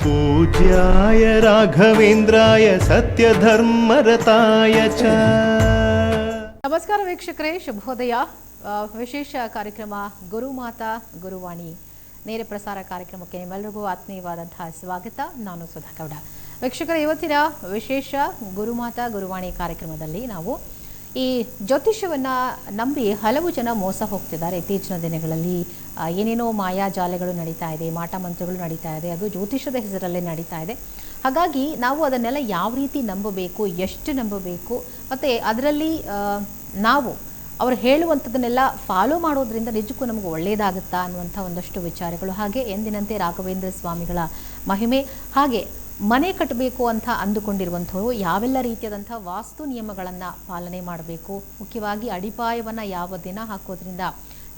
पूज्याय राघवेन्द्राय सत्यधर्मरताय च। ನಮಸ್ಕಾರ ವೀಕ್ಷಕರೇ, ಶುಭೋದಯ. ವಿಶೇಷ ಕಾರ್ಯಕ್ರಮ ಗುರುಮಾತಾ ಗುರುವಾಣಿ ನೇರ ಪ್ರಸಾರ ಕಾರ್ಯಕ್ರಮಕ್ಕೆ ನಿಮ್ಮೆಲ್ಲರಿಗೂ ಆತ್ಮೀಯವಾದಂತಹ ಸ್ವಾಗತ. ನಾನು ಸುಧಾ ಗೌಡ. ವೀಕ್ಷಕರೇ, ಇವತ್ತಿನ ವಿಶೇಷ ಗುರುಮಾತಾ ಗುರುವಾಣಿ ಕಾರ್ಯಕ್ರಮದಲ್ಲಿ ನಾವು ಈ ಜ್ಯೋತಿಷ್ಯವನ್ನು ನಂಬಿ ಹಲವು ಜನ ಮೋಸ ಹೋಗ್ತಿದ್ದಾರೆ. ಇತ್ತೀಚಿನ ದಿನಗಳಲ್ಲಿ ಏನೇನೋ ಮಾಯಾಜಾಲಗಳು ನಡೀತಾ ಇದೆ, ಮಾಟ ಮಂತ್ರಗಳು ನಡೀತಾ ಇದೆ, ಅದು ಜ್ಯೋತಿಷ್ಯದ ಹೆಸರಲ್ಲೇ ನಡೀತಾ ಇದೆ. ಹಾಗಾಗಿ ನಾವು ಅದನ್ನೆಲ್ಲ ಯಾವ ರೀತಿ ನಂಬಬೇಕು, ಎಷ್ಟು ನಂಬಬೇಕು, ಮತ್ತು ಅದರಲ್ಲಿ ನಾವು ಅವರು ಹೇಳುವಂಥದ್ದನ್ನೆಲ್ಲ ಫಾಲೋ ಮಾಡೋದ್ರಿಂದ ನಿಜಕ್ಕೂ ನಮಗೆ ಒಳ್ಳೆಯದಾಗುತ್ತಾ ಅನ್ನುವಂಥ ಒಂದಷ್ಟು ವಿಚಾರಗಳು, ಹಾಗೆ ಎಂದಿನಂತೆ ರಾಘವೇಂದ್ರ ಸ್ವಾಮಿಗಳ ಮಹಿಮೆ, ಹಾಗೆ ಮನೆ ಕಟ್ಟಬೇಕು ಅಂತ ಅಂದುಕೊಂಡಿರುವಂಥವರು ಯಾವೆಲ್ಲ ರೀತಿಯಾದಂಥ ವಾಸ್ತು ನಿಯಮಗಳನ್ನು ಪಾಲನೆ ಮಾಡಬೇಕು, ಮುಖ್ಯವಾಗಿ ಅಡಿಪಾಯವನ್ನು ಯಾವ ದಿನ ಹಾಕೋದ್ರಿಂದ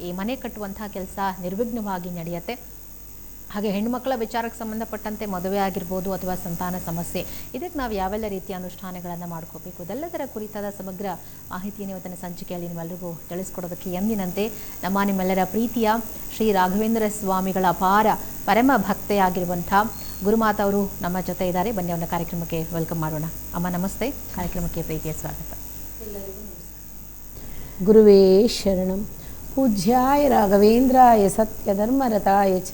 ಈ ಮನೆ ಕಟ್ಟುವಂಥ ಕೆಲಸ ನಿರ್ವಿಘ್ನವಾಗಿ ನಡೆಯುತ್ತೆ, ಹಾಗೆ ಹೆಣ್ಣುಮಕ್ಕಳ ವಿಚಾರಕ್ಕೆ ಸಂಬಂಧಪಟ್ಟಂತೆ ಮದುವೆ ಆಗಿರ್ಬೋದು ಅಥವಾ ಸಂತಾನ ಸಮಸ್ಯೆ, ಇದಕ್ಕೆ ನಾವು ಯಾವೆಲ್ಲ ರೀತಿಯ ಅನುಷ್ಠಾನಗಳನ್ನು ಮಾಡ್ಕೋಬೇಕು, ಇದೆಲ್ಲದರ ಕುರಿತಾದ ಸಮಗ್ರ ಮಾಹಿತಿಯನ್ನು ಇವತ್ತಿನ ಸಂಚಿಕೆಯಲ್ಲಿ ನಿಮ್ಮೆಲ್ಲರಿಗೂ ತಿಳಿಸ್ಕೊಡೋದಕ್ಕೆ ಎಂದಿನಂತೆ ನಿಮ್ಮೆಲ್ಲರ ಪ್ರೀತಿಯ ಶ್ರೀ ರಾಘವೇಂದ್ರ ಸ್ವಾಮಿಗಳ ಅಪಾರ ಪರಮ ಭಕ್ತೆಯಾಗಿರುವಂಥ ಗುರುಮಾತಾ ಅವರು ನಮ್ಮ ಜೊತೆ ಇದ್ದಾರೆ. ಬನ್ನಿ ಅವರ ಕಾರ್ಯಕ್ರಮಕ್ಕೆ ವೆಲ್ಕಮ್ ಮಾಡೋಣ. ಅಮ್ಮ ನಮಸ್ತೆ, ಕಾರ್ಯಕ್ರಮಕ್ಕೆ ಪ್ರೀತಿಯ ಸ್ವಾಗತ. ಗುರುವೇ ಶರಣಂ. ಪೂಜ್ಯಾಯ ರಾಘವೇಂದ್ರಾಯ ಸತ್ಯಧರ್ಮರತಾಯ ಚ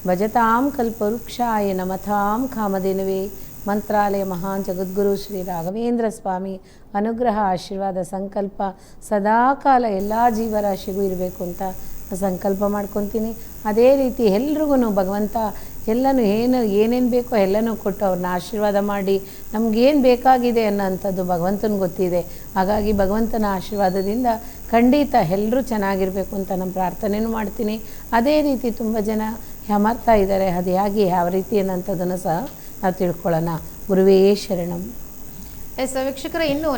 ಭಜತಾಂ ಕಲ್ಪವೃಕ್ಷಾಯ ನಮತಾಂ ಕಾಮಧೇನವೇ. ಮಂತ್ರಾಲಯ ಮಹಾನ್ ಜಗದ್ಗುರು ಶ್ರೀ ರಾಘವೇಂದ್ರ ಸ್ವಾಮಿ ಅನುಗ್ರಹ, ಆಶೀರ್ವಾದ, ಸಂಕಲ್ಪ ಸದಾಕಾಲ ಎಲ್ಲ ಜೀವರಾಶಿಗೂ ಇರಬೇಕು ಅಂತ ಸಂಕಲ್ಪ ಮಾಡ್ಕೊತೀನಿ. ಅದೇ ರೀತಿ ಎಲ್ರಿಗೂ ಭಗವಂತ ಎಲ್ಲನೂ ಏನೇನು ಬೇಕೋ ಎಲ್ಲನೂ ಕೊಟ್ಟು ಅವ್ರನ್ನ ಆಶೀರ್ವಾದ ಮಾಡಿ ನಮಗೇನು ಬೇಕಾಗಿದೆ ಅನ್ನೋಂಥದ್ದು ಭಗವಂತನಿಗೆ ಗೊತ್ತಿದೆ. ಹಾಗಾಗಿ ಭಗವಂತನ ಆಶೀರ್ವಾದದಿಂದ ಖಂಡಿತ ಎಲ್ಲರೂ ಚೆನ್ನಾಗಿರಬೇಕು ಅಂತ ನಾನು ಪ್ರಾರ್ಥನೆಯೂ ಮಾಡ್ತೀನಿ. ಅದೇ ರೀತಿ ತುಂಬ ಜನ ಯಾಮಾರ್ತಾ ಇದ್ದಾರೆ, ಅದು ಹೇಗೆ ಯಾವ ರೀತಿ ಅನ್ನೋಂಥದ್ದನ್ನು ಸಹ ನಾವು ತಿಳ್ಕೊಳ್ಳೋಣ. ಗುರುವೇ ಶರಣಂ. ಎಸ್ ವೀಕ್ಷಕರ, ಇನ್ನು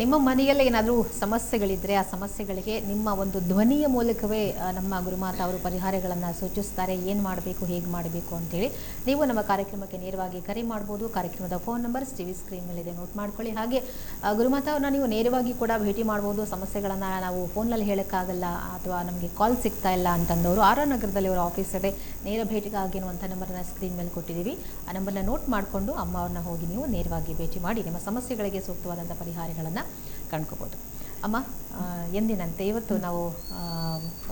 ನಿಮ್ಮ ಮನೆಯಲ್ಲಿ ಏನಾದರೂ ಸಮಸ್ಯೆಗಳಿದ್ದರೆ ಆ ಸಮಸ್ಯೆಗಳಿಗೆ ನಿಮ್ಮ ಒಂದು ಧ್ವನಿಯ ಮೂಲಕವೇ ನಮ್ಮ ಗುರುಮಾತಾ ಅವರು ಪರಿಹಾರಗಳನ್ನು ಸೂಚಿಸ್ತಾರೆ. ಏನು ಮಾಡಬೇಕು, ಹೇಗೆ ಮಾಡಬೇಕು ಅಂತೇಳಿ ನೀವು ನಮ್ಮ ಕಾರ್ಯಕ್ರಮಕ್ಕೆ ನೇರವಾಗಿ ಕರೆ ಮಾಡ್ಬೋದು. ಕಾರ್ಯಕ್ರಮದ ಫೋನ್ ನಂಬರ್ಸ್ ಟಿವಿ ಸ್ಕ್ರೀನ್ ಮೇಲಿದೆ, ನೋಟ್ ಮಾಡ್ಕೊಳ್ಳಿ. ಹಾಗೆ ಗುರುಮಾತಾ ಅವ್ರನ್ನ ನೀವು ನೇರವಾಗಿ ಕೂಡ ಭೇಟಿ ಮಾಡ್ಬೋದು. ಸಮಸ್ಯೆಗಳನ್ನು ನಾವು ಫೋನ್ನಲ್ಲಿ ಹೇಳೋಕ್ಕಾಗಲ್ಲ ಅಥವಾ ನಮಗೆ ಕಾಲ್ ಸಿಗ್ತಾ ಇಲ್ಲ ಅಂತಂದವರು ಆರ್ ನಗರದಲ್ಲಿ ಅವರ ಆಫೀಸ್ ಇದೆ, ನೇರ ಭೇಟಿಗಾಗಿ ಅನ್ನುವಂಥ ನಂಬರನ್ನು ಸ್ಕ್ರೀನ್ ಮೇಲೆ ಕೊಟ್ಟಿದ್ದೀವಿ. ಆ ನಂಬರ್ನ ನೋಟ್ ಮಾಡಿಕೊಂಡು ಅಮ್ಮ ಅವ್ರನ್ನ ಹೋಗಿ ನೀವು ನೇರವಾಗಿ ಭೇಟಿ ಮಾಡಿ ನಿಮ್ಮ ಸಮಸ್ಯೆಗಳಿಗೆ ಸೂಕ್ತವಾದಂಥ ಪರಿಹಾರಗಳನ್ನು ಕಂಡ್ಕೋಬೋದು. ಅಮ್ಮ, ಎಂದಿನಂತೆ ಇವತ್ತು ನಾವು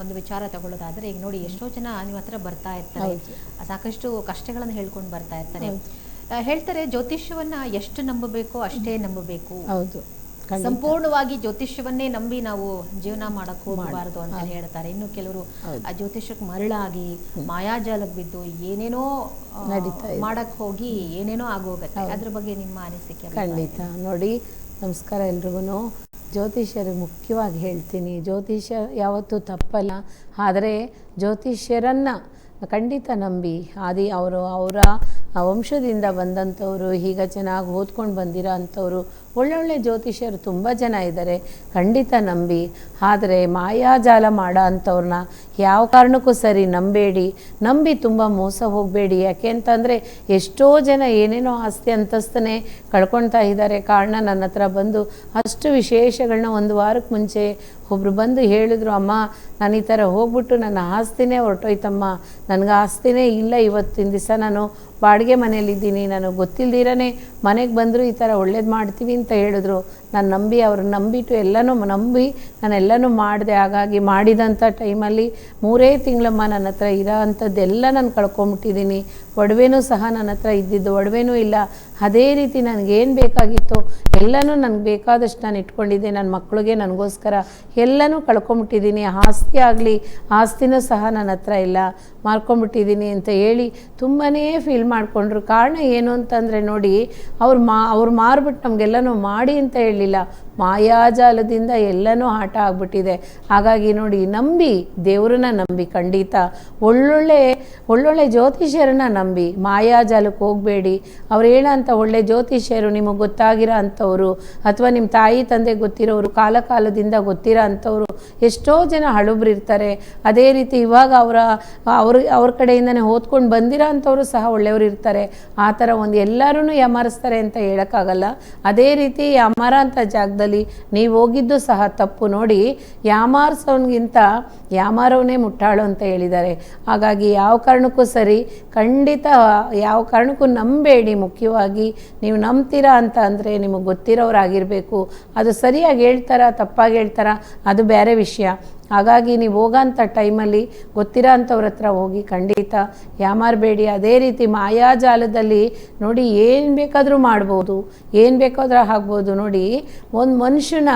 ಒಂದು ವಿಚಾರ ತಗೊಳ್ಳೋದಾದರೆ, ಈಗ ನೋಡಿ ಎಷ್ಟೋ ಜನ ನಿಮ್ಮ ಹತ್ರ ಬರ್ತಾ ಇರ್ತಾರೆ, ಸಾಕಷ್ಟು ಕಷ್ಟಗಳನ್ನು ಹೇಳ್ಕೊಂಡು ಬರ್ತಾ ಇರ್ತಾರೆ. ಹೇಳ್ತಾರೆ ಜ್ಯೋತಿಷ್ಯವನ್ನ ಎಷ್ಟು ನಂಬಬೇಕೋ ಅಷ್ಟೇ ನಂಬಬೇಕು, ಹೌದು, ಸಂಪೂರ್ಣವಾಗಿ ಜ್ಯೋತಿಷ್ಯವನ್ನೇ ನಂಬಿ ನಾವು ಜೀವನ ಮಾಡಕ್ಕೆ ಹೋಗಬಾರದು ಅಂತ ಹೇಳ್ತಾರೆ. ಇನ್ನು ಕೆಲವರು ಆ ಜ್ಯೋತಿಷ್ಯಕ್ಕೆ ಮರಳಾಗಿ ಮಾಯಾಜಾಲಕ್ಕೆ ಬಿದ್ದು ಏನೇನೋ ಮಾಡಕ್ ಹೋಗಿ ಏನೇನೋ ಆಗೋಗತ್ತೆ. ಅದ್ರ ಬಗ್ಗೆ ನಿಮ್ಮ ಅನಿಸಿಕೆ? ಖಂಡಿತ. ನೋಡಿ, ನಮಸ್ಕಾರ ಎಲ್ರಿಗೂ. ಜ್ಯೋತಿಷ್ಯರಿಗೆ ಮುಖ್ಯವಾಗಿ ಹೇಳ್ತೀನಿ, ಜ್ಯೋತಿಷ್ಯ ಯಾವತ್ತೂ ತಪ್ಪಲ್ಲ. ಆದರೆ ಜ್ಯೋತಿಷ್ಯರನ್ನು ಖಂಡಿತ ನಂಬಿ, ಅವರ ವಂಶದಿಂದ ಬಂದಂಥವ್ರು, ಈಗ ಚೆನ್ನಾಗಿ ಓದ್ಕೊಂಡು ಬಂದಿರೋ ಅಂಥವ್ರು, ಒಳ್ಳೊಳ್ಳೆ ಜ್ಯೋತಿಷ್ಯರು ತುಂಬ ಜನ ಇದ್ದಾರೆ, ಖಂಡಿತ ನಂಬಿ. ಆದರೆ ಮಾಯಾಜಾಲ ಮಾಡೋ ಅಂಥವ್ರನ್ನ ಯಾವ ಕಾರಣಕ್ಕೂ ಸರಿ ನಂಬೇಡಿ, ನಂಬಿ ತುಂಬ ಮೋಸ ಹೋಗಬೇಡಿ. ಯಾಕೆ ಅಂತಂದರೆ ಎಷ್ಟೋ ಜನ ಏನೇನೋ ಆಸ್ತಿ ಅಂತಸ್ತನೇ ಕಳ್ಕೊಳ್ತಾ ಇದ್ದಾರೆ. ಕಾರಣ ನನ್ನ ಹತ್ರ ಬಂದು ಅಷ್ಟು ವಿಶೇಷಗಳನ್ನ ಒಂದು ವಾರಕ್ಕೆ ಮುಂಚೆ ಒಬ್ಬರು ಬಂದು ಹೇಳಿದ್ರು, ಅಮ್ಮ ನಾನು ಈ ಥರ ಹೋಗ್ಬಿಟ್ಟು ನನ್ನ ಆಸ್ತಿನೇ ಹೊರಟೋಯ್ತಮ್ಮ, ನನಗೆ ಆಸ್ತಿನೇ ಇಲ್ಲ, ಇವತ್ತಿನ ದಿವಸ ನಾನು ಬಾಡಿಗೆ ಮನೇಲಿದ್ದೀನಿ, ನನಗೆ ಗೊತ್ತಿಲ್ದಿರೇ ಮನೆಗೆ ಬಂದರು, ಈ ಥರ ಒಳ್ಳೇದು ಮಾಡ್ತೀವಿ ಅಂತ ಹೇಳಿದ್ರು. ನಾನು ನಂಬಿ, ಅವ್ರನ್ನ ನಂಬಿಟ್ಟು ಎಲ್ಲನೂ ನಂಬಿ ನಾನೆಲ್ಲನೂ ಮಾಡಿದೆ. ಹಾಗಾಗಿ ಮಾಡಿದಂಥ ಟೈಮಲ್ಲಿ 3 ತಿಂಗಳಮ್ಮ ನನ್ನ ಹತ್ರ ಇರೋ ಅಂಥದ್ದೆಲ್ಲ ನಾನು ಕಳ್ಕೊಂಬಿಟ್ಟಿದ್ದೀನಿ. ಒಡವೆನೂ ಸಹ ನನ್ನ ಹತ್ರ ಇದ್ದಿದ್ದು ಒಡವೆನೂ ಇಲ್ಲ. ಅದೇ ರೀತಿ ನನಗೇನು ಬೇಕಾಗಿತ್ತು ಎಲ್ಲನೂ ನನಗೆ ಬೇಕಾದಷ್ಟು ನಾನು ಇಟ್ಕೊಂಡಿದ್ದೆ. ನನ್ನ ಮಕ್ಕಳಿಗೆ ನನಗೋಸ್ಕರ ಎಲ್ಲನೂ ಕಳ್ಕೊಂಬಿಟ್ಟಿದ್ದೀನಿ. ಆಸ್ತಿ ಆಗಲಿ ಆಸ್ತಿನೂ ಸಹ ನನ್ನ ಹತ್ರ ಇಲ್ಲ, ಮಾರ್ಕೊಂಬಿಟ್ಟಿದ್ದೀನಿ ಅಂತ ಹೇಳಿ ತುಂಬಾ ಫೀಲ್ ಮಾಡಿಕೊಂಡ್ರು. ಕಾರಣ ಏನು ಅಂತಂದರೆ ನೋಡಿ, ಅವ್ರು ಮಾರ್ಬಿಟ್ಟು ನಮಗೆಲ್ಲನೂ ಮಾಡಿ ಅಂತ ಹೇಳಿಲ್ಲ, ಮಾಯಾಜಾಲದಿಂದ ಎಲ್ಲನೂ ಆಟ ಆಗ್ಬಿಟ್ಟಿದೆ. ಹಾಗಾಗಿ ನೋಡಿ, ನಂಬಿ, ದೇವ್ರನ್ನ ನಂಬಿ, ಖಂಡಿತ ಒಳ್ಳೊಳ್ಳೆ ಜ್ಯೋತಿಷ್ಯರನ್ನ ನಂಬಿ, ಮಾಯಾಜಾಲಕ್ಕೆ ಹೋಗಬೇಡಿ. ಅವ್ರು ಹೇಳೋಂಥ ಒಳ್ಳೆ ಜ್ಯೋತಿಷ್ಯರು ನಿಮಗೆ ಗೊತ್ತಾಗಿರೋ ಅಂಥವ್ರು ಅಥವಾ ನಿಮ್ಮ ತಾಯಿ ತಂದೆ ಗೊತ್ತಿರೋರು, ಕಾಲದಿಂದ ಗೊತ್ತಿರೋ ಅಂಥವ್ರು ಎಷ್ಟೋ ಜನ ಹಳುಬ್ರಿರ್ತಾರೆ. ಅದೇ ರೀತಿ ಇವಾಗ ಅವ್ರ ಕಡೆಯಿಂದನೇ ಓದ್ಕೊಂಡು ಬಂದಿರೋ ಅಂಥವರು ಸಹ ಒಳ್ಳೆಯವರು ಇರ್ತಾರೆ. ಆ ಥರ ಎಲ್ಲರೂ ಯಾಮಾರಿಸ್ತಾರೆ ಅಂತ ಹೇಳೋಕ್ಕಾಗಲ್ಲ. ಅದೇ ರೀತಿ ಯಾಮಾರ ಅಂತ ಜಾಗದಲ್ಲಿ ಜಾಗದಲ್ಲಿ ನೀವು ಹೋಗಿದ್ದು ಸಹ ತಪ್ಪು. ನೋಡಿ, ಯಾಮಾರಿಸೋನ್ಗಿಂತ ಯಾಮಾರವನೇ ಮುಟ್ಟಾಳು ಅಂತ ಹೇಳಿದ್ದಾರೆ. ಹಾಗಾಗಿ ಯಾವ ಕಾರಣಕ್ಕೂ ಸರಿ, ಖಂಡಿತ ಯಾವ ಕಾರಣಕ್ಕೂ ನಂಬೇಡಿ. ಮುಖ್ಯವಾಗಿ ನೀವು ನಂಬ್ತೀರಾ ಅಂತ ಅಂದರೆ ನಿಮಗೆ ಗೊತ್ತಿರೋರಾಗಿರಬೇಕು. ಅದು ಸರಿಯಾಗಿ ಹೇಳ್ತಾರಾ ತಪ್ಪಾಗಿ ಹೇಳ್ತಾರಾ ಅದು ಬೇರೆ ವಿಷಯ. ಹಾಗಾಗಿ ನೀವು ಹೋಗೋಂಥ ಟೈಮಲ್ಲಿ ಗೊತ್ತಿರೋ ಅಂಥವ್ರ ಹತ್ರ ಹೋಗಿ ಖಂಡಿತ ಯಾಮಾರಬೇಡಿ. ಅದೇ ರೀತಿ ಮಾಯಾಜಾಲದಲ್ಲಿ ನೋಡಿ, ಏನು ಬೇಕಾದರೂ ಮಾಡ್ಬೋದು, ಏನು ಬೇಕಾದರೂ ಆಗ್ಬೋದು. ನೋಡಿ, ಒಂದು ಮನುಷ್ಯನ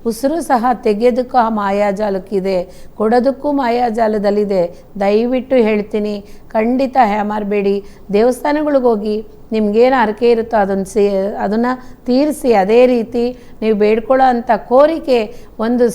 ಉಸಿರು ಸಹ ತೆಗೆಯೋದಕ್ಕೂ ಆ ಮಾಯಾಜಾಲಕ್ಕಿದೆ, ಕೊಡೋದಕ್ಕೂ ಮಾಯಾಜಾಲದಲ್ಲಿದೆ. ದಯವಿಟ್ಟು ಹೇಳ್ತೀನಿ, ಖಂಡಿತ ಯಾಮಾರಬೇಡಿ. ದೇವಸ್ಥಾನಗಳಿಗೆ ಹೋಗಿ ನಿಮಗೇನು ಹರಕೆ ಇರುತ್ತೋ ಅದನ್ನು ತೀರಿಸಿ. ಅದೇ ರೀತಿ ನೀವು ಬೇಡ್ಕೊಳ್ಳೋ ಅಂಥ ಕೋರಿಕೆ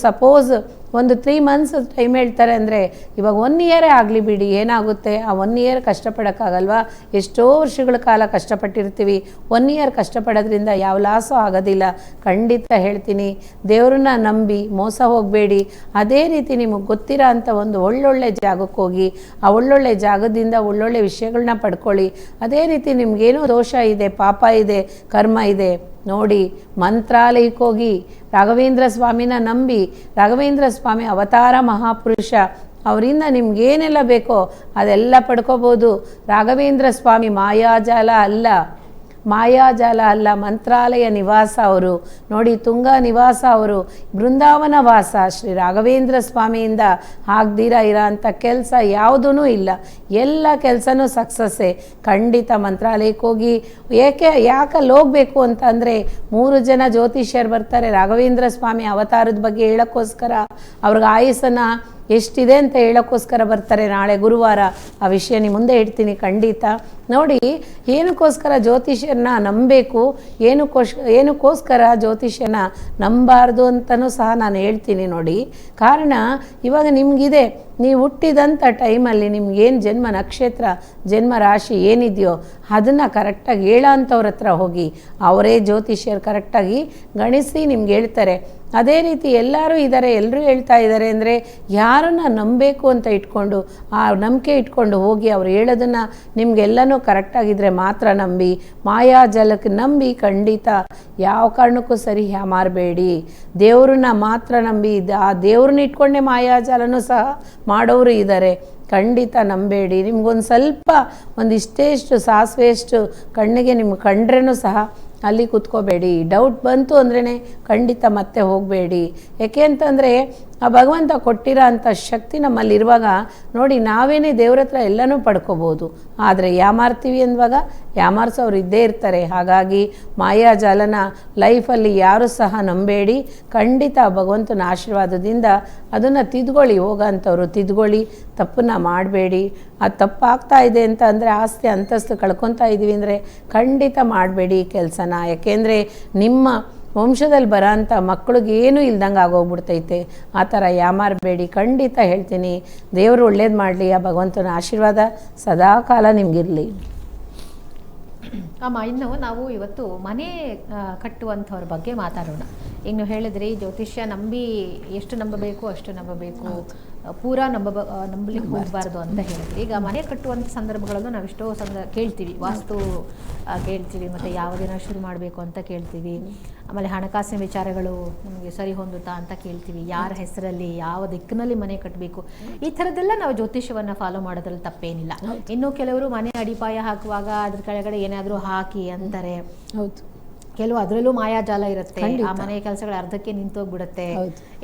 ಸಪೋಸ್ ಒಂದು 3 months ಟೈಮ್ ಹೇಳ್ತಾರೆ ಅಂದರೆ ಇವಾಗ 1 year ಆಗಲಿ ಬಿಡಿ, ಏನಾಗುತ್ತೆ? ಆ 1 year ಕಷ್ಟಪಡೋಕ್ಕಾಗಲ್ವಾ? ಎಷ್ಟೋ ವರ್ಷಗಳ ಕಾಲ ಕಷ್ಟಪಟ್ಟಿರ್ತೀವಿ. 1 year ಕಷ್ಟಪಡೋದ್ರಿಂದ ಯಾವ ಲಾಸು ಆಗೋದಿಲ್ಲ. ಖಂಡಿತ ಹೇಳ್ತೀನಿ, ದೇವ್ರನ್ನ ನಂಬಿ ಮೋಸ ಹೋಗಬೇಡಿ. ಅದೇ ರೀತಿ ನಿಮಗೆ ಗೊತ್ತಿರೋ ಅಂಥ ಒಂದು ಒಳ್ಳೊಳ್ಳೆ ಜಾಗಕ್ಕೆ ಹೋಗಿ ಆ ಒಳ್ಳೊಳ್ಳೆ ಜಾಗದಿಂದ ಒಳ್ಳೊಳ್ಳೆ ವಿಷಯಗಳನ್ನ ಪಡ್ಕೊಳ್ಳಿ. ಅದೇ ರೀತಿ ನಿಮಗೇನೋ ದೋಷ ಇದೆ, ಪಾಪ ಇದೆ, ಕರ್ಮ ಇದೆ, ನೋಡಿ ಮಂತ್ರಾಲಯಕ್ಕೆ ಹೋಗಿ ರಾಘವೇಂದ್ರ ಸ್ವಾಮಿನ ನಂಬಿ. ರಾಘವೇಂದ್ರ ಸ್ವಾಮಿ ಅವತಾರ ಮಹಾಪುರುಷ, ಅವರಿಂದ ನಿಮ್ಗೇನೆಲ್ಲ ಬೇಕೋ ಅದೆಲ್ಲ ಪಡ್ಕೋಬೋದು. ರಾಘವೇಂದ್ರ ಸ್ವಾಮಿ ಮಾಯಾಜಾಲ ಅಲ್ಲ, ಮಂತ್ರಾಲಯ ನಿವಾಸ ಅವರು. ನೋಡಿ, ತುಂಗಾ ನಿವಾಸ ಅವರು, ಬೃಂದಾವನ ವಾಸ. ಶ್ರೀ ರಾಘವೇಂದ್ರ ಸ್ವಾಮಿಯಿಂದ ಆಗದಿರ ಇರೋ ಅಂಥ ಕೆಲಸ ಯಾವುದೂ ಇಲ್ಲ. ಎಲ್ಲ ಕೆಲಸನೂ ಸಕ್ಸಸ್ಸೇ. ಖಂಡಿತ ಮಂತ್ರಾಲಯಕ್ಕೆ ಹೋಗಿ ಯಾಕಲ್ಲಿ ಹೋಗಬೇಕು ಅಂತ ಅಂದರೆ 3 ಜನ ಜ್ಯೋತಿಷ್ಯರು ಬರ್ತಾರೆ ರಾಘವೇಂದ್ರ ಸ್ವಾಮಿ ಅವತಾರದ ಬಗ್ಗೆ ಹೇಳೋಕ್ಕೋಸ್ಕರ. ಅವ್ರಿಗೆ ಆಯಸ್ಸನ್ನು ಎಷ್ಟಿದೆ ಅಂತ ಹೇಳೋಕ್ಕೋಸ್ಕರ ಬರ್ತಾರೆ. ನಾಳೆ ಗುರುವಾರ ಆ ವಿಷಯ ನಿಮ್ಮ ಮುಂದೆ ಇಡ್ತೀನಿ ಖಂಡಿತ. ನೋಡಿ, ಏನಕ್ಕೋಸ್ಕರ ಜ್ಯೋತಿಷ್ಯರನ್ನ ನಂಬಬೇಕು, ಏನಕ್ಕೋಸ್ಕರ ಜ್ಯೋತಿಷ್ಯನ ನಂಬಾರ್ದು ಅಂತಲೂ ಸಹ ನಾನು ಹೇಳ್ತೀನಿ. ನೋಡಿ, ಕಾರಣ ಇವಾಗ ನಿಮಗಿದೆ, ನೀವು ಹುಟ್ಟಿದಂಥ ಟೈಮಲ್ಲಿ ನಿಮ್ಗೇನು ಜನ್ಮ ನಕ್ಷತ್ರ, ಜನ್ಮ ರಾಶಿ ಏನಿದೆಯೋ ಅದನ್ನು ಕರೆಕ್ಟಾಗಿ ಹೇಳೋ ಅಂಥವ್ರ ಹತ್ರ ಹೋಗಿ. ಅವರೇ ಜ್ಯೋತಿಷ್ಯರು ಕರೆಕ್ಟಾಗಿ ಗಣಿಸಿ ನಿಮ್ಗೆ ಹೇಳ್ತಾರೆ. ಅದೇ ರೀತಿ ಎಲ್ಲರೂ ಇದ್ದಾರೆ, ಎಲ್ಲರೂ ಹೇಳ್ತಾ ಇದ್ದಾರೆ ಅಂದರೆ ಯಾರನ್ನು ನಂಬಬೇಕು ಅಂತ ಇಟ್ಕೊಂಡು ಆ ನಂಬಿಕೆ ಇಟ್ಕೊಂಡು ಹೋಗಿ ಅವ್ರು ಹೇಳೋದನ್ನು ನಿಮಗೆಲ್ಲನೂ ಕರೆಕ್ಟಾಗಿದ್ದರೆ ಮಾತ್ರ ನಂಬಿ. ಮಾಯಾಜಲಕ್ಕೆ ನಂಬಿ ಖಂಡಿತ ಯಾವ ಕಾರಣಕ್ಕೂ ಸರಿ ಯಾಮಾರಬೇಡಿ. ದೇವ್ರನ್ನ ಮಾತ್ರ ನಂಬಿ. ಆ ದೇವ್ರನ್ನ ಇಟ್ಕೊಂಡೇ ಮಾಯಾಜಾಲನೂ ಸಹ ಮಾಡೋರು ಇದ್ದಾರೆ. ಖಂಡಿತ ನಂಬೇಡಿ. ನಿಮ್ಗೊಂದು ಸ್ವಲ್ಪ ಒಂದಿಷ್ಟೇಷ್ಟು ಸಾಸಿವೆಯಷ್ಟು ಕಣ್ಣಿಗೆ ನಿಮ್ಗೆ ಕಂಡ್ರೂ ಸಹ ಅಲ್ಲಿ ಕೂತ್ಕೋಬೇಡಿ. ಡೌಟ್ ಬಂತು ಅಂದ್ರೇ ಖಂಡಿತ ಮತ್ತೆ ಹೋಗಬೇಡಿ. ಯಾಕೆ ಅಂತಂದರೆ ಆ ಭಗವಂತ ಕೊಟ್ಟಿರೋ ಅಂಥ ಶಕ್ತಿ ನಮ್ಮಲ್ಲಿರುವಾಗ ನೋಡಿ, ನಾವೇನೇ ದೇವ್ರ ಹತ್ರ ಎಲ್ಲನೂ ಪಡ್ಕೋಬೋದು. ಆದರೆ ಯಾಮಾರ್ತೀವಿ ಅಂದಾಗ ಯಾಮಾರಿಸೋರು ಇದ್ದೇ ಇರ್ತಾರೆ. ಹಾಗಾಗಿ ಮಾಯಾಜಾಲನ ಲೈಫಲ್ಲಿ ಯಾರೂ ಸಹ ನಂಬೇಡಿ. ಖಂಡಿತ ಭಗವಂತನ ಆಶೀರ್ವಾದದಿಂದ ಅದನ್ನು ತಿದ್ಕೊಳ್ಳಿ. ಹೋಗೋಂಥವ್ರು ತಿದ್ಕೊಳ್ಳಿ, ತಪ್ಪನ್ನು ಮಾಡಬೇಡಿ. ಅದು ತಪ್ಪಾಗ್ತಾ ಇದೆ ಅಂತ ಅಂದರೆ ಆಸ್ತಿ ಅಂತಸ್ತು ಕಳ್ಕೊತಾ ಇದ್ದೀವಿ ಅಂದರೆ ಖಂಡಿತ ಮಾಡಬೇಡಿ ಈ ಕೆಲಸನ. ಯಾಕೆಂದರೆ ನಿಮ್ಮ ವಂಶದಲ್ಲಿ ಬರೋಂಥ ಮಕ್ಕಳಿಗೆ ಏನೂ ಇಲ್ದಂಗೆ ಆಗೋಗ್ಬಿಡ್ತೈತೆ. ಆ ಥರ ಯಾಮಾರಬೇಡಿ. ಖಂಡಿತ ಹೇಳ್ತೀನಿ, ದೇವರು ಒಳ್ಳೇದು ಮಾಡಲಿ. ಆ ಭಗವಂತನ ಆಶೀರ್ವಾದ ಸದಾಕಾಲ ನಿಮಗಿರಲಿ. ಅಮ್ಮ, ಇನ್ನು ನಾವು ಇವತ್ತು ಮನೆ ಕಟ್ಟುವಂಥವ್ರ ಬಗ್ಗೆ ಮಾತಾಡೋಣ. ಈಗ ನೀವು ಹೇಳಿದ್ರಿ ಜ್ಯೋತಿಷ್ಯ ನಂಬಿ ಎಷ್ಟು ನಂಬಬೇಕು ಅಷ್ಟು ನಂಬಬೇಕು, ಪೂರಾ ನಂಬಲಿಕ್ಕೆ ಹೋಗಬಾರ್ದು ಅಂತ ಹೇಳಿದ್ರಿ. ಈಗ ಮನೆ ಕಟ್ಟುವಂಥ ಸಂದರ್ಭಗಳನ್ನು ನಾವು ಎಷ್ಟೋ ಕೇಳ್ತೀವಿ. ವಾಸ್ತು ಕೇಳ್ತೀವಿ, ಮತ್ತು ಯಾವ ದಿನ ಶುರು ಮಾಡಬೇಕು ಅಂತ ಕೇಳ್ತೀವಿ. ಆಮೇಲೆ ಹಣಕಾಸಿನ ವಿಚಾರಗಳು ನಮಗೆ ಸರಿ ಹೊಂದುತ್ತಾ ಅಂತ ಕೇಳ್ತೀವಿ. ಯಾರ ಹೆಸರಲ್ಲಿ ಯಾವ ದಿಕ್ಕಿನಲ್ಲಿ ಮನೆ ಕಟ್ಟಬೇಕು, ಈ ಥರದ್ದೆಲ್ಲ ನಾವು ಜ್ಯೋತಿಷ್ಯವನ್ನು ಫಾಲೋ ಮಾಡೋದ್ರಲ್ಲಿ ತಪ್ಪೇನಿಲ್ಲ. ಇನ್ನು ಕೆಲವರು ಮನೆ ಅಡಿಪಾಯ ಹಾಕುವಾಗ ಅದ್ರ ಕೆಳಗಡೆ ಏನಾದರೂ ಹಾಕಿ ಅಂತಾರೆ. ಹೌದು, ಕೆಲವು ಅದರಲ್ಲೂ ಮಾಯಾಜಾಲ ಇರುತ್ತೆ. ಆ ಮನೆ ಕೆಲಸಗಳು ಅರ್ಧಕ್ಕೆ ನಿಂತೋಗ್ಬಿಡುತ್ತೆ.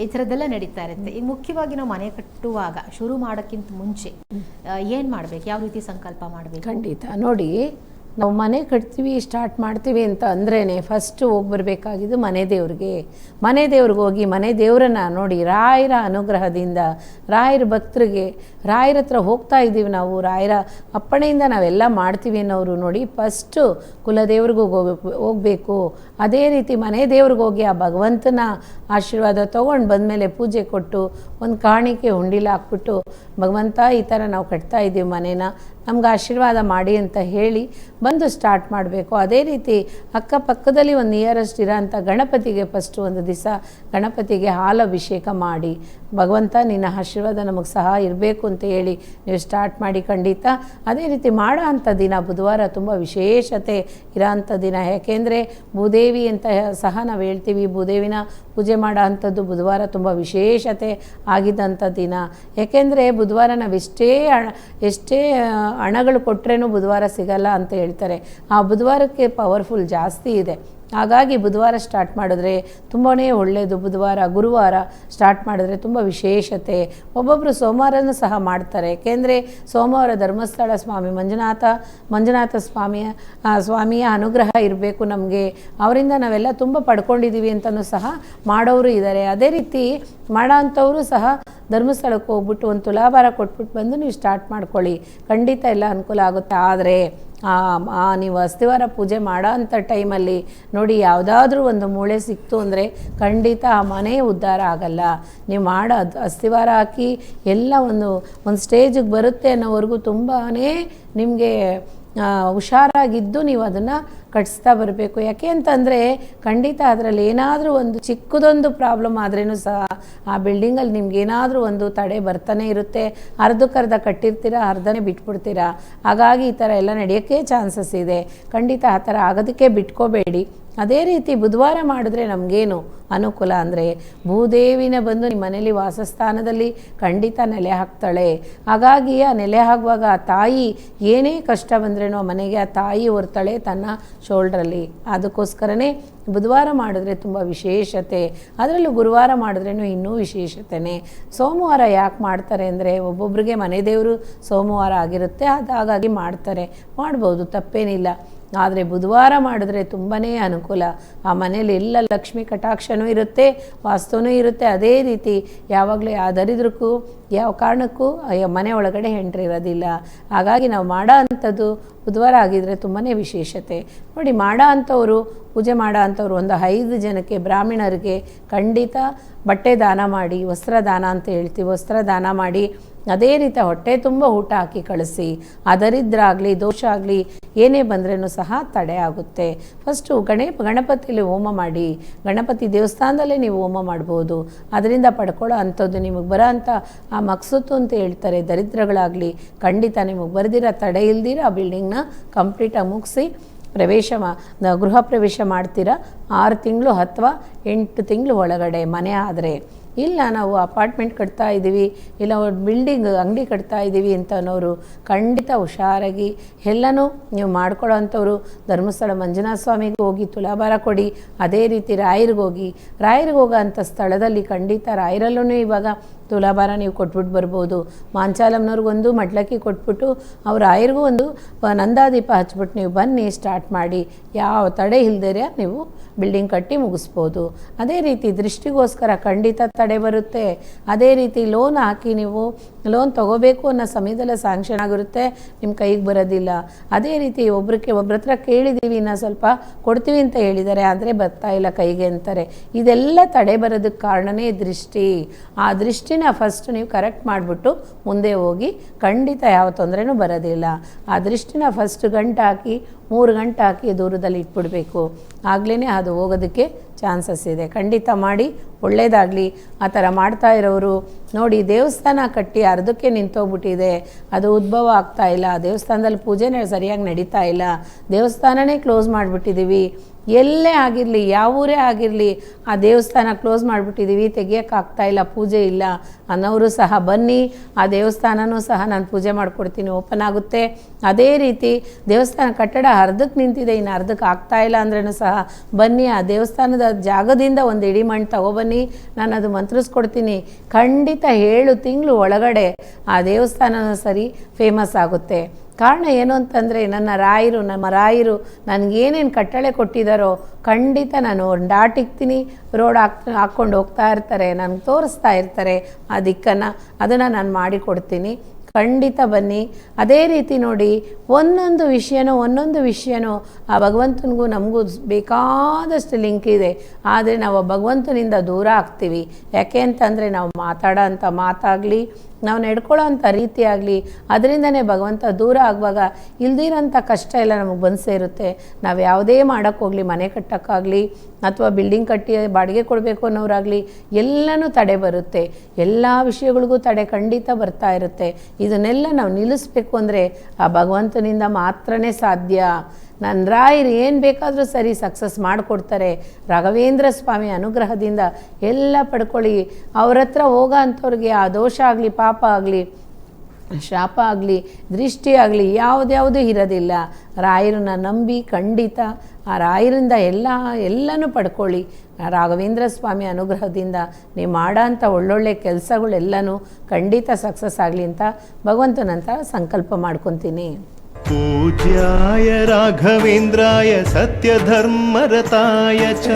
ಈ ಥರದ್ದೆಲ್ಲ ನಡೀತಾ ಇರುತ್ತೆ. ಈಗ ಮುಖ್ಯವಾಗಿ ನಾವು ಮನೆ ಕಟ್ಟುವಾಗ ಶುರು ಮಾಡೋಕ್ಕಿಂತ ಮುಂಚೆ ಏನು ಮಾಡಬೇಕು, ಯಾವ ರೀತಿ ಸಂಕಲ್ಪ ಮಾಡಬೇಕು? ಖಂಡಿತ ನೋಡಿ, ನಾವು ಮನೆ ಕಟ್ತೀವಿ ಸ್ಟಾರ್ಟ್ ಮಾಡ್ತೀವಿ ಅಂತ ಅಂದ್ರೇ ಫಸ್ಟು ಹೋಗಿ ಬರಬೇಕಾಗಿದ್ದು ಮನೆ ದೇವ್ರಿಗೆ ಹೋಗಿ ಮನೆ ದೇವರನ್ನು ನೋಡಿ, ರಾಯರ ಅನುಗ್ರಹದಿಂದ ರಾಯರ ಭಕ್ತರಿಗೆ ರಾಯರ ಹತ್ರ ಹೋಗ್ತಾ ಇದ್ದೀವಿ ನಾವು, ರಾಯರ ಅಪ್ಪಣೆಯಿಂದ ನಾವೆಲ್ಲ ಮಾಡ್ತೀವಿ ಅನ್ನೋರು ನೋಡಿ ಫಸ್ಟು ಕುಲದೇವ್ರಿಗೂ ಹೋಗಬೇಕು. ಅದೇ ರೀತಿ ಮನೆ ದೇವ್ರಿಗೆ ಹೋಗಿ ಆ ಭಗವಂತನ ಆಶೀರ್ವಾದ ತೊಗೊಂಡು ಬಂದಮೇಲೆ ಪೂಜೆ ಕೊಟ್ಟು ಒಂದು ಕಾಣಿಕೆ ಹುಂಡಿಲ ಹಾಕ್ಬಿಟ್ಟು, ಭಗವಂತ ಈ ಥರ ನಾವು ಕಟ್ತಾ ಇದ್ದೀವಿ ಮನೇನ, ನಮ್ಗೆ ಆಶೀರ್ವಾದ ಮಾಡಿ ಅಂತ ಹೇಳಿ ಬಂದು ಸ್ಟಾರ್ಟ್ ಮಾಡಬೇಕು. ಅದೇ ರೀತಿ ಅಕ್ಕಪಕ್ಕದಲ್ಲಿ ಒಂದು ನಿಯರೆಸ್ಟ್ ಇರೋಂಥ ಗಣಪತಿಗೆ ಫಸ್ಟು ಒಂದು ದಿವಸ ಗಣಪತಿಗೆ ಹಾಲು ಅಭಿಷೇಕ ಮಾಡಿ, ಭಗವಂತ ನಿನ್ನ ಆಶೀರ್ವಾದ ನಮಗೆ ಸಹ ಇರಬೇಕು ಅಂತ ಹೇಳಿ ನೀವು ಸ್ಟಾರ್ಟ್ ಮಾಡಿ. ಖಂಡಿತ ಅದೇ ರೀತಿ ಮಾಡೋ ಅಂಥ ದಿನ ಬುಧವಾರ ತುಂಬ ವಿಶೇಷತೆ ಇರೋಂಥ ದಿನ. ಯಾಕೆಂದರೆ ಭೂದೇವಿ ಅಂತ ಸಹ ನಾವು ಹೇಳ್ತೀವಿ, ಭೂದೇವಿನ ಪೂಜೆ ಮಾಡೋ ಅಂಥದ್ದು ಬುಧವಾರ ತುಂಬ ವಿಶೇಷತೆ ಆಗಿದ್ದಂಥ ದಿನ. ಯಾಕೆಂದರೆ ಬುಧವಾರ ನಾವು ಎಷ್ಟೇ ಹಣಗಳು ಕೊಟ್ಟರೇನೂ ಬುಧವಾರ ಸಿಗಲ್ಲ ಅಂತ ಹೇಳ್ತಾರೆ. ಆ ಬುಧವಾರಕ್ಕೆ ಪವರ್ಫುಲ್ ಜಾಸ್ತಿ ಇದೆ. ಹಾಗಾಗಿ ಬುಧವಾರ ಸ್ಟಾರ್ಟ್ ಮಾಡಿದ್ರೆ ತುಂಬಾ ಒಳ್ಳೆಯದು. ಗುರುವಾರ ಸ್ಟಾರ್ಟ್ ಮಾಡಿದ್ರೆ ತುಂಬ ವಿಶೇಷತೆ. ಒಬ್ಬೊಬ್ಬರು ಸೋಮವಾರನೂ ಸಹ ಮಾಡ್ತಾರೆ. ಏಕೆಂದರೆ ಸೋಮವಾರ ಧರ್ಮಸ್ಥಳ ಸ್ವಾಮಿ ಮಂಜುನಾಥ ಸ್ವಾಮಿಯ ಅನುಗ್ರಹ ಇರಬೇಕು ನಮಗೆ, ಅವರಿಂದ ನಾವೆಲ್ಲ ತುಂಬ ಪಡ್ಕೊಂಡಿದ್ದೀವಿ ಅಂತಲೂ ಸಹ ಮಾಡೋರು ಇದ್ದಾರೆ. ಅದೇ ರೀತಿ ಮಾಡೋ ಅಂಥವರು ಸಹ ಧರ್ಮಸ್ಥಳಕ್ಕೆ ಹೋಗ್ಬಿಟ್ಟು ಒಂದು ತುಲಾಭಾರ ಕೊಟ್ಬಿಟ್ಟು ಬಂದು ನೀವು ಸ್ಟಾರ್ಟ್ ಮಾಡ್ಕೊಳ್ಳಿ, ಖಂಡಿತ ಎಲ್ಲ ಅನುಕೂಲ ಆಗುತ್ತೆ. ಆದರೆ ನೀವು ಅಸ್ತಿವಾರ ಪೂಜೆ ಮಾಡೋ ಅಂಥ ಟೈಮಲ್ಲಿ ನೋಡಿ, ಯಾವುದಾದ್ರೂ ಒಂದು ಮೂಳೆ ಸಿಕ್ತು ಅಂದರೆ ಖಂಡಿತ ಆ ಮನೆ ಉದ್ಧಾರ ಆಗಲ್ಲ. ನೀವು ಮಾಡೋ ಅಸ್ತಿವಾರ ಹಾಕಿ ಎಲ್ಲ ಒಂದು ಸ್ಟೇಜಿಗೆ ಬರುತ್ತೆ ಅನ್ನೋವರೆಗೂ ತುಂಬಾ ನಿಮಗೆ ಹುಷಾರಾಗಿದ್ದು ನೀವು ಅದನ್ನು ಕಟ್ಸ್ತಾ ಬರಬೇಕು. ಯಾಕೆ ಅಂತಂದರೆ ಖಂಡಿತ ಅದರಲ್ಲಿ ಏನಾದರೂ ಒಂದು ಚಿಕ್ಕದೊಂದು ಪ್ರಾಬ್ಲಮ್ ಆದ್ರೂ ಸಹ ಆ ಬಿಲ್ಡಿಂಗಲ್ಲಿ ನಿಮ್ಗೆ ಏನಾದರೂ ಒಂದು ತಡೆ ಬರ್ತಾನೆ ಇರುತ್ತೆ. ಅರ್ಧಕ್ಕರ್ಧ ಕಟ್ಟಿರ್ತೀರ, ಅರ್ಧನೇ ಬಿಟ್ಬಿಡ್ತೀರಾ. ಹಾಗಾಗಿ ಈ ಥರ ಎಲ್ಲ ನಡೆಯೋಕ್ಕೆ ಚಾನ್ಸಸ್ ಇದೆ. ಖಂಡಿತ ಆ ಥರ ಆಗೋದಕ್ಕೆ ಬಿಟ್ಕೋಬೇಡಿ. ಅದೇ ರೀತಿ ಬುಧವಾರ ಮಾಡಿದ್ರೆ ನಮಗೇನು ಅನುಕೂಲ ಅಂದರೆ ಭೂದೇವಿನ ಬಂದು ನಿಮ್ಮ ಮನೇಲಿ ವಾಸಸ್ಥಾನದಲ್ಲಿ ಖಂಡಿತ ನೆಲೆ ಹಾಕ್ತಾಳೆ. ಹಾಗಾಗಿ ಆ ನೆಲೆ ಆಗುವಾಗ ಆ ತಾಯಿ ಏನೇ ಕಷ್ಟ ಬಂದ್ರೇನೋ ಆ ಮನೆಗೆ ಆ ತಾಯಿ ಹೊರ್ತಾಳೆ ತನ್ನ ಶೋಲ್ಡ್ರಲ್ಲಿ. ಅದಕ್ಕೋಸ್ಕರನೇ ಬುಧವಾರ ಮಾಡಿದ್ರೆ ತುಂಬ ವಿಶೇಷತೆ. ಅದರಲ್ಲೂ ಗುರುವಾರ ಮಾಡಿದ್ರೇನು ಇನ್ನೂ ವಿಶೇಷತೆಯೇ. ಸೋಮವಾರ ಯಾಕೆ ಮಾಡ್ತಾರೆ ಅಂದರೆ ಒಬ್ಬೊಬ್ಬರಿಗೆ ಮನೆ ದೇವರು ಸೋಮವಾರ ಆಗಿರುತ್ತೆ, ಹಾಗಾಗಿ ಮಾಡ್ಬೋದು, ತಪ್ಪೇನಿಲ್ಲ. ಆದರೆ ಬುಧವಾರ ಮಾಡಿದ್ರೆ ತುಂಬಾ ಅನುಕೂಲ. ಆ ಮನೇಲಿ ಎಲ್ಲ ಲಕ್ಷ್ಮೀ ಕಟಾಕ್ಷನೂ ಇರುತ್ತೆ, ವಾಸ್ತುನೂ ಇರುತ್ತೆ. ಅದೇ ರೀತಿ ಯಾವಾಗಲೂ ದರಿದ್ರಕ್ಕೂ ಯಾವ ಕಾರಣಕ್ಕೂ ಮನೆ ಒಳಗಡೆ ಹೆಂಡ್ರಿರೋದಿಲ್ಲ. ಹಾಗಾಗಿ ನಾವು ಮಾಡೋ ಅಂಥದ್ದು ಬುಧವಾರ ಆಗಿದ್ರೆ ತುಂಬಾ ವಿಶೇಷತೆ. ನೋಡಿ, ಪೂಜೆ ಮಾಡೋ ಅಂಥವ್ರು ಒಂದು 5 ಜನಕ್ಕೆ ಬ್ರಾಹ್ಮಣರಿಗೆ ಖಂಡಿತ ಬಟ್ಟೆ ದಾನ ಮಾಡಿ, ವಸ್ತ್ರ ದಾನ ಅಂತ ಹೇಳ್ತೀವಿ, ವಸ್ತ್ರ ದಾನ ಮಾಡಿ ಅದೇ ರೀತಿ ಹೊಟ್ಟೆ ತುಂಬ ಊಟ ಹಾಕಿ ಕಳಿಸಿ. ಅದರಿದ್ರ ಆಗಲಿ ದೋಷ ಆಗಲಿ ಏನೇ ಬಂದ್ರೂ ಸಹ ತಡೆ ಆಗುತ್ತೆ. ಫಸ್ಟು ಗಣಪತಿಯಲ್ಲಿ ಹೋಮ ಮಾಡಿ, ಗಣಪತಿ ದೇವಸ್ಥಾನದಲ್ಲೇ ನೀವು ಹೋಮ ಮಾಡ್ಬೋದು. ಅದರಿಂದ ಪಡ್ಕೊಳ್ಳೋ ಅಂಥದ್ದು ನಿಮಗೆ ಬರೋ ಅಂಥ ಆ ಮಕ್ಸುತ್ತು ಅಂತ ಹೇಳ್ತಾರೆ, ದರಿದ್ರಗಳಾಗಲಿ ಖಂಡಿತ ನಿಮಗೆ ಬರೆದಿರೋ ತಡೆ ಇಲ್ದಿರ ಆ ಬಿಲ್ಡಿಂಗ್ನ ಕಂಪ್ಲೀಟಾಗಿ ಮುಗಿಸಿ ಗೃಹ ಪ್ರವೇಶ ಮಾಡ್ತೀರಾ. 6 ತಿಂಗಳು ಅಥವಾ 8 ತಿಂಗಳು ಒಳಗಡೆ ಮನೆ ಆದರೆ. ಇಲ್ಲ ನಾವು ಅಪಾರ್ಟ್ಮೆಂಟ್ ಕಟ್ತಾ ಇದ್ದೀವಿ, ಇಲ್ಲ ಬಿಲ್ಡಿಂಗ್ ಅಂಗಡಿ ಕಟ್ತಾ ಇದ್ದೀವಿ ಅಂತ ಅನ್ನೋರು ಖಂಡಿತ ಹುಷಾರಾಗಿ ಎಲ್ಲನೂ ನೀವು ಮಾಡ್ಕೊಳ್ಳೋ ಅಂಥವ್ರು ಧರ್ಮಸ್ಥಳ ಮಂಜುನಾಥ ಸ್ವಾಮಿಗೆ ಹೋಗಿ ತುಲಾಭಾರ ಕೊಡಿ. ಅದೇ ರೀತಿ ರಾಯರಿಗೆ ಹೋಗೋ ಅಂಥ ಸ್ಥಳದಲ್ಲಿ ಖಂಡಿತ ರಾಯರಲ್ಲೂ ಇವಾಗ ತುಲಾಭಾರ ನೀವು ಕೊಟ್ಬಿಟ್ಟು ಬರ್ಬೋದು. ಮಾಂಚಾಲಮ್ನವ್ರಿಗೊಂದು ಮಡ್ಲಕ್ಕಿ ಕೊಟ್ಬಿಟ್ಟು ಅವ್ರ ರಾಯರಿಗೂ ಒಂದು ನಂದಾದೀಪ ಹಚ್ಬಿಟ್ಟು ನೀವು ಬನ್ನಿ, ಸ್ಟಾರ್ಟ್ ಮಾಡಿ. ಯಾವ ತಡೆ ಇಲ್ದಿರ ನೀವು ಬಿಲ್ಡಿಂಗ್ ಕಟ್ಟಿ ಮುಗಿಸ್ಬೋದು. ಅದೇ ರೀತಿ ದೃಷ್ಟಿಗೋಸ್ಕರ ಖಂಡಿತ ತಡೆ ಬರುತ್ತೆ. ಅದೇ ರೀತಿ ಲೋನ್ ಹಾಕಿ ನೀವು ಲೋನ್ ತೊಗೋಬೇಕು ಅನ್ನೋ ಸಮಯದಲ್ಲೇ ಸ್ಯಾಂಕ್ಷನ್ ಆಗಿರುತ್ತೆ, ನಿಮ್ಮ ಕೈಗೆ ಬರೋದಿಲ್ಲ. ಅದೇ ರೀತಿ ಒಬ್ರ ಹತ್ರ ಕೇಳಿದ್ದೀವಿ, ಇನ್ನೂ ಸ್ವಲ್ಪ ಕೊಡ್ತೀವಿ ಅಂತ ಹೇಳಿದ್ದಾರೆ, ಆದರೆ ಬರ್ತಾ ಇಲ್ಲ ಕೈಗೆ ಅಂತಾರೆ. ಇದೆಲ್ಲ ತಡೆ ಬರೋದಕ್ಕೆ ಕಾರಣನೇ ದೃಷ್ಟಿ. ಆ ದೃಷ್ಟಿನ ಫಸ್ಟ್ ನೀವು ಕರೆಕ್ಟ್ ಮಾಡಿಬಿಟ್ಟು ಮುಂದೆ ಹೋಗಿ ಖಂಡಿತ ಯಾವ ತೊಂದರೆನೂ ಬರೋದಿಲ್ಲ. ಆ ದೃಷ್ಟಿನ ಫಸ್ಟ್ ಗಂಟೆ ಹಾಕಿ 3 ಗಂಟೆ ಹಾಕಿ ದೂರದಲ್ಲಿ ಇಟ್ಬಿಡಬೇಕು. ಆಗಲೇ ಅದು ಹೋಗೋದಕ್ಕೆ ಚಾನ್ಸಸ್ ಇದೆ. ಖಂಡಿತ ಮಾಡಿ, ಒಳ್ಳೆಯದಾಗಲಿ. ಆ ಥರ ಮಾಡ್ತಾ ಇರೋರು ನೋಡಿ, ದೇವಸ್ಥಾನ ಕಟ್ಟಿ ಅರ್ಧಕ್ಕೆ ನಿಂತೋಗ್ಬಿಟ್ಟಿದೆ, ಅದು ಉದ್ಭವ ಆಗ್ತಾ ಇಲ್ಲ, ದೇವಸ್ಥಾನದಲ್ಲಿ ಪೂಜೆನೇ ಸರಿಯಾಗಿ ನಡೀತಾ ಇಲ್ಲ, ದೇವಸ್ಥಾನನೇ ಕ್ಲೋಸ್ ಮಾಡಿಬಿಟ್ಟಿದ್ದೀವಿ. ಎಲ್ಲೇ ಆಗಿರಲಿ, ಯಾವ ಊರೇ ಆಗಿರಲಿ, ಆ ದೇವಸ್ಥಾನ ಕ್ಲೋಸ್ ಮಾಡಿಬಿಟ್ಟಿದ್ದೀವಿ, ತೆಗಿಯೋಕ್ಕಾಗ್ತಾ ಇಲ್ಲ, ಪೂಜೆ ಇಲ್ಲ ಅನ್ನೋರು ಸಹ ಬನ್ನಿ. ಆ ದೇವಸ್ಥಾನನೂ ಸಹ ನಾನು ಪೂಜೆ ಮಾಡಿಕೊಡ್ತೀನಿ, ಓಪನ್ ಆಗುತ್ತೆ. ಅದೇ ರೀತಿ ದೇವಸ್ಥಾನ ಕಟ್ಟಡ ಅರ್ಧಕ್ಕೆ ನಿಂತಿದೆ, ಇನ್ನು ಅರ್ಧಕ್ಕೆ ಆಗ್ತಾ ಇಲ್ಲ ಅಂದ್ರೂ ಸಹ ಬನ್ನಿ. ಆ ದೇವಸ್ಥಾನದ ಜಾಗದಿಂದ ಒಂದು ಇಡೀ ಮಣ್ಣು ತಗೊಬನ್ನಿ, ನಾನು ಅದು ಮಂತ್ರಿಸ್ಕೊಡ್ತೀನಿ. ಖಂಡಿತ 7 ತಿಂಗಳು ಒಳಗಡೆ ಆ ದೇವಸ್ಥಾನನೂ ಸರಿ ಫೇಮಸ್ ಆಗುತ್ತೆ. ಕಾರಣ ಏನು ಅಂತಂದರೆ ನಮ್ಮ ರಾಯರು ನನಗೇನೇನು ಕಟ್ಟಳೆ ಕೊಟ್ಟಿದ್ದಾರೋ ಖಂಡಿತ ನಾನು ದಾಟಿಕ್ತೀನಿ. ರೋಡ್ ಹಾಕ್ಕೊಂಡು ಹೋಗ್ತಾ ಇರ್ತಾರೆ, ನನಗೆ ತೋರಿಸ್ತಾ ಇರ್ತಾರೆ ಆ ದಿಕ್ಕನ್ನು, ಅದನ್ನು ನಾನು ಮಾಡಿಕೊಡ್ತೀನಿ. ಖಂಡಿತ ಬನ್ನಿ. ಅದೇ ರೀತಿ ನೋಡಿ, ಒಂದೊಂದು ವಿಷಯನೂ ಆ ಭಗವಂತನಿಗೂ ನಮಗೂ ಬೇಕಾದಷ್ಟು ಲಿಂಕ್ ಇದೆ. ಆದರೆ ನಾವು ಭಗವಂತನಿಂದ ದೂರ ಆಗ್ತೀವಿ. ಯಾಕೆ ಅಂತಂದರೆ ನಾವು ಮಾತಾಡೋ ಅಂಥ ಮಾತಾಗಲಿ, ನಾವು ನಡ್ಕೊಳ್ಳೋ ಅಂಥ ರೀತಿ ಆಗಲಿ, ಅದರಿಂದನೇ ಭಗವಂತ ದೂರ ಆಗುವಾಗ ಇಲ್ದಿರೋಂಥ ಕಷ್ಟ ಎಲ್ಲ ನಮಗೆ ಬಂದು ಸೇರುತ್ತೆ. ನಾವು ಯಾವುದೇ ಮಾಡೋಕ್ಕೋಗಲಿ, ಮನೆ ಕಟ್ಟೋಕ್ಕಾಗಲಿ ಅಥವಾ ಬಿಲ್ಡಿಂಗ್ ಕಟ್ಟಿ ಬಾಡಿಗೆ ಕೊಡಬೇಕು ಅನ್ನೋರಾಗಲಿ ಎಲ್ಲನೂ ತಡೆ ಬರುತ್ತೆ. ಎಲ್ಲ ವಿಷಯಗಳಿಗೂ ತಡೆ ಖಂಡಿತ ಬರ್ತಾ ಇರುತ್ತೆ. ಇದನ್ನೆಲ್ಲ ನಾವು ನಿಲ್ಲಿಸ್ಬೇಕು ಅಂದರೆ ಆ ಭಗವಂತನಿಂದ ಮಾತ್ರನೇ ಸಾಧ್ಯ. ನನ್ನ ರಾಯರು ಏನು ಬೇಕಾದರೂ ಸರಿ ಸಕ್ಸಸ್ ಮಾಡಿಕೊಡ್ತಾರೆ. ರಾಘವೇಂದ್ರ ಸ್ವಾಮಿ ಅನುಗ್ರಹದಿಂದ ಎಲ್ಲ ಪಡ್ಕೊಳ್ಳಿ. ಅವ್ರ ಹತ್ರ ಹೋಗೋ ಅಂಥವ್ರಿಗೆ ಆ ದೋಷ ಆಗಲಿ, ಪಾಪ ಆಗಲಿ, ಶಾಪ ಆಗಲಿ, ದೃಷ್ಟಿ ಆಗಲಿ ಯಾವುದ್ಯಾವುದೂ ಇರೋದಿಲ್ಲ. ರಾಯರನ್ನ ನಂಬಿ ಖಂಡಿತ ಆ ರಾಯರಿಂದ ಎಲ್ಲನೂ ಪಡ್ಕೊಳ್ಳಿ. ರಾಘವೇಂದ್ರ ಸ್ವಾಮಿ ಅನುಗ್ರಹದಿಂದ ನೀವು ಮಾಡೋ ಅಂಥ ಒಳ್ಳೊಳ್ಳೆ ಕೆಲಸಗಳೆಲ್ಲನೂ ಖಂಡಿತ ಸಕ್ಸಸ್ ಆಗಲಿ ಅಂತ ಭಗವಂತನಂತ ಸಂಕಲ್ಪ ಮಾಡ್ಕೊತೀನಿ. पूज्याय राघवेन्द्राय सत्यधर्मरताय च